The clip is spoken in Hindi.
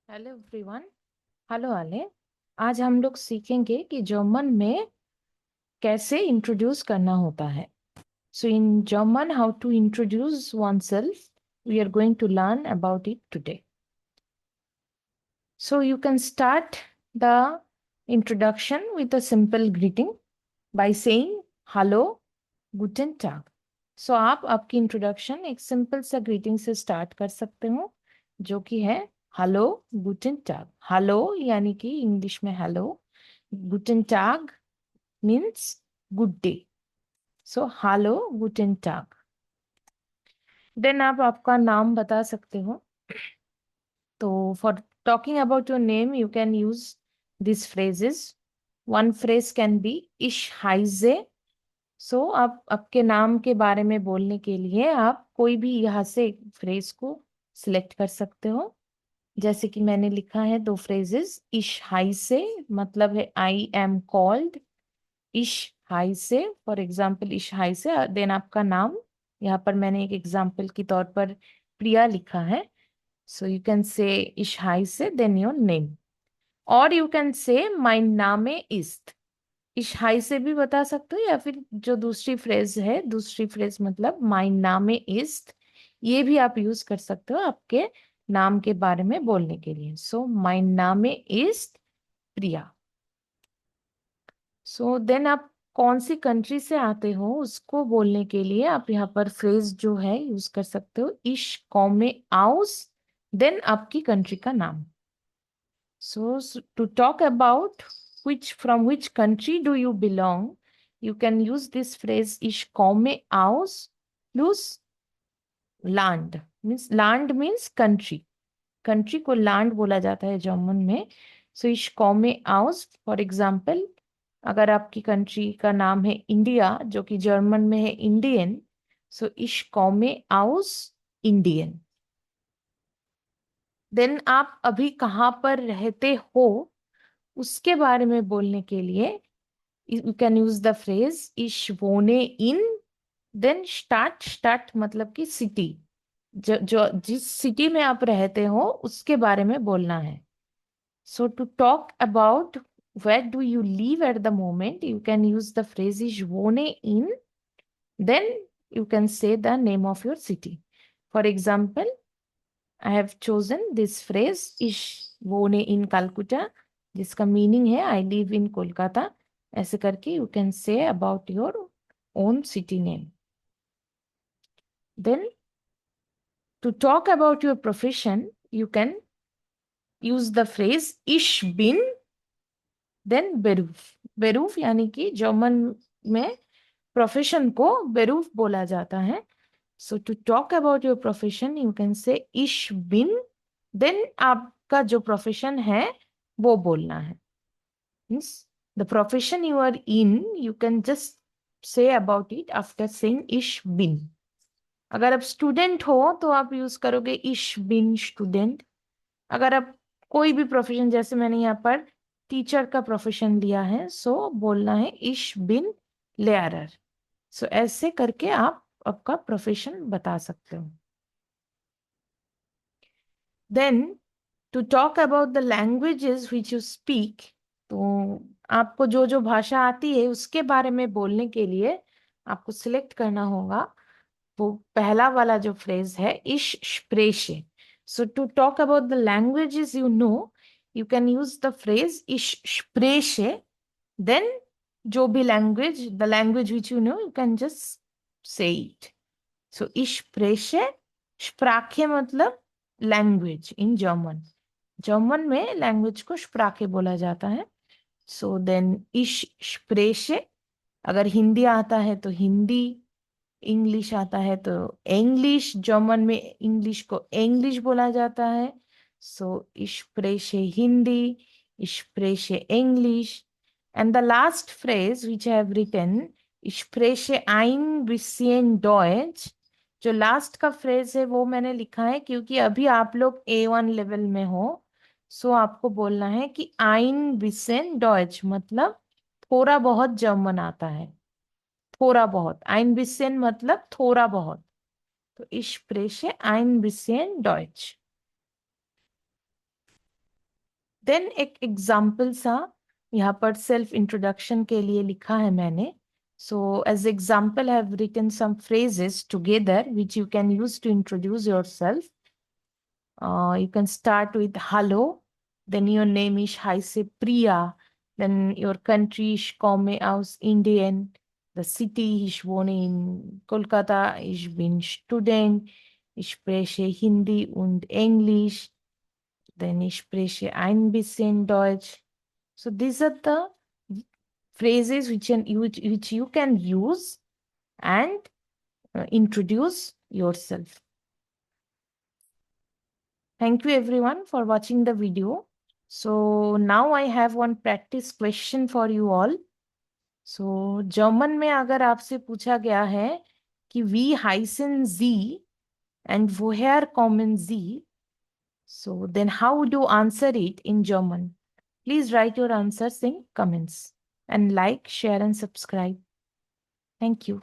Hello everyone. हेलो आले। आज हम लोग सीखेंगे कि जर्मन में कैसे इंट्रोड्यूस करना होता है। So in German how to introduce oneself, we are going to learn about it today. So you can start the introduction with a simple greeting by saying hello, गुटेन टाग। सो आप आपकी इंट्रोडक्शन एक सिंपल सा ग्रीटिंग से स्टार्ट कर सकते हो, जो कि है हेलो, गुटेन टाग। हेलो यानी कि इंग्लिश में हेलो, गुटेन टाग means good day. So hello, गुटेन टाग। देन आप आपका नाम बता सकते हो। तो for talking about your name you can use this phrases. One phrase can be इश हाइजे। सो आप आपके नाम के बारे में बोलने के लिए आप कोई भी यहाँ से फ्रेज को सिलेक्ट कर सकते हो। जैसे कि मैंने लिखा है दो फ्रेजेस। इश हाई से मतलब है आई एम कॉल्ड। इश हाई से फॉर एग्जाम्पल, इश हाई से देन आपका नाम। यहाँ पर मैंने एक एग्जाम्पल के तौर पर प्रिया लिखा है। सो यू कैन से इश हाई से देन योर नेम। और यू कैन से माई नामे इस्त। इश हाई से भी बता सकते हो, या फिर जो दूसरी फ्रेज है, दूसरी फ्रेज मतलब माई नामे इस्त, ये भी आप यूज कर सकते हो आपके नाम के बारे में बोलने के लिए। सो माई नामे इस्त प्रिया। सो देन आप कौन सी कंट्री से आते हो उसको बोलने के लिए आप यहाँ पर फ्रेज जो है यूज कर सकते हो, इश कौमे आउस, देन आपकी कंट्री का नाम। So, to talk about from which country do you belong, you can use this phrase Ich komme aus plus land. Land means country. Country को land बोला जाता है जर्मन में. So ich komme aus, for example, अगर आपकी कंट्री का नाम है इंडिया, जो कि जर्मन में है Indian, so ich komme aus Indian. Then आप अभी कहाँ पर रहते हो उसके बारे में बोलने के लिए you can use the phrase इश वोने इन, देन स्टार्ट। स्टार्ट मतलब कि सिटी, जो जो जिस सिटी में आप रहते हो उसके बारे में बोलना है। So to talk about where do you live at the moment, you can use the phrase इश वोने इन, then you can say the name of your city. For example, I have chosen this phrase इश वोने इन कलकत्ता, जिसका मीनिंग है आई लिव इन कोलकाता। ऐसे करके you can say about your own city name. Then to talk about your profession you can use the phrase इश बिन, देन बेरूफ। बेरूफ यानी कि जर्मन में प्रोफेशन को बेरूफ बोला जाता है। So to talk about your profession you can say इश बिन, देन आपका जो प्रोफेशन है वो बोलना है। Means the profession you are in, you can just say about it after saying इश बिन। अगर आप स्टूडेंट हो तो आप यूज करोगे इश बिन स्टूडेंट। अगर आप कोई भी प्रोफेशन, जैसे मैंने यहाँ पर टीचर का प्रोफेशन लिया है, सो बोलना है इश बिन लेयरर। सो ऐसे करके आप आपका प्रोफेशन बता सकते हो। Then to talk about the languages which you speak, तो आपको जो जो भाषा आती है उसके बारे में बोलने के लिए आपको सिलेक्ट करना होगा वो पहला वाला जो फ्रेज है इश स्प्रेशे। So to talk about the languages you know, you can use the phrase इश स्प्रेशे, देन जो भी language, the language which you know, you can just say it. So इश स्प्रेशे, स्प्राखे मतलब लैंग्वेज इन जर्मन। जर्मन में लैंग्वेज को स्प्राखे बोला जाता है। सो देन इश स्प्रेशे। अगर हिंदी आता है तो हिंदी, इंग्लिश आता है तो इंग्लिश, जर्मन में इंग्लिश को इंग्लिश बोला जाता है। सो इश स्प्रेशे हिंदी, इश स्प्रेशे English. And the last phrase which I have written, इश स्प्रेशे ein bisschen Deutsch। जो लास्ट का फ्रेज है वो मैंने लिखा है क्योंकि अभी आप लोग A1 लेवल में हो। सो आपको बोलना है कि ein bisschen Deutsch मतलब थोड़ा बहुत जर्मन आता है। थोड़ा बहुत, ein bisschen मतलब थोड़ा बहुत। तो ich spreche ein bisschen Deutsch। Then एक एग्जाम्पल सा यहाँ पर सेल्फ इंट्रोडक्शन के लिए लिखा है मैंने. So as example, I have written some phrases together which you can use to introduce yourself. You can start with hello, then your name is Haise Priya, then your country is Komme aus Indien, the city ich wohne in Kolkata, ich bin Student, ich spreche Hindi und Englisch, then ich spreche ein bisschen Deutsch. So these are the phrases which you can use and introduce yourself. Thank you everyone for watching the video. So now I have one practice question for you all. So German में अगर आपसे पूछा गया है कि wie heißen Sie and woher kommen Sie? So then how would you answer it in German? Please write your answers in comments and like, share and subscribe. Thank you.